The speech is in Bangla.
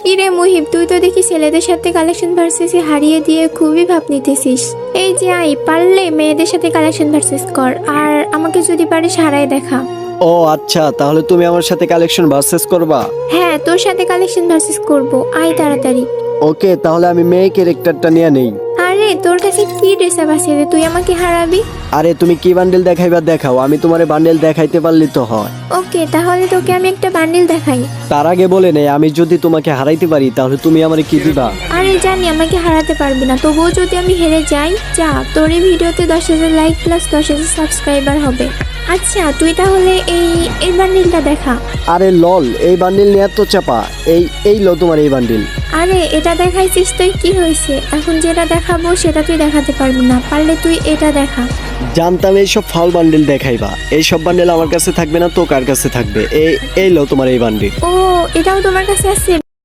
কিরে মুহিব, তুই তো দেখি ছেলেদের সাথে কালেকশন ভার্সেসে হারিয়ে দিয়ে খুবই ভাব নিতেছিস। এই যে আই, পারলে মেয়েদের সাথে কালেকশন ভার্সেস কর, আর আমাকে যদি পারিস হারাই দেখা। ও আচ্ছা, তাহলে তুমি আমার সাথে কালেকশন ভার্সেস করবা? হ্যাঁ, তোর সাথে কালেকশন ভার্সেস করব, আয় তাড়াতাড়ি। ওকে, তাহলে আমি মেয়ে ক্যারেক্টারটা নিয়ে নেই। আরে তোর কাছে কি ড্রেস আপ আছে যে তুই আমাকে হারাবি? আরে তুমি কি বান্ডেল দেখাইবা দেখাও, আমি তোমারে বান্ডেল দেখাইতে পারলি তো হয়। ওকে, তাহলে তোকে আমি একটা বান্ডিল দেখাই। তার আগে বলে নেই, আমি যদি তোমাকে হারাইতে পারি তাহলে তুমি আমারে কি দিবা? আরে জানি আমাকে হারাতে পারবি না, তবুও যদি আমি হেরে যাই, যা তোর এই ভিডিওতে 10,000 লাইক প্লাস 10,000 সাবস্ক্রাইবার হবে। আচ্ছা তুই তাহলে এই বান্ডিলটা দেখা। আরে লল, এই বান্ডেল নিয়ে এত চাপা? এই লো তোমার এই বান্ডেল। আরে এটা দেখাইছিস তুই, কি হয়েছে? এখন যেটা দেখাবো সেটা তুই দেখাতে পারবি না, পারলে তুই এটা দেখা। জানতাম এইসব ফাউল বান্ডেল দেখাইবা। এইসব বান্ডেল আমার কাছে থাকবে না, তো কার কাছে থাকবে? এই লো তোমার এই বান্ডেল। ও, এটাও তোমার কাছে আছে?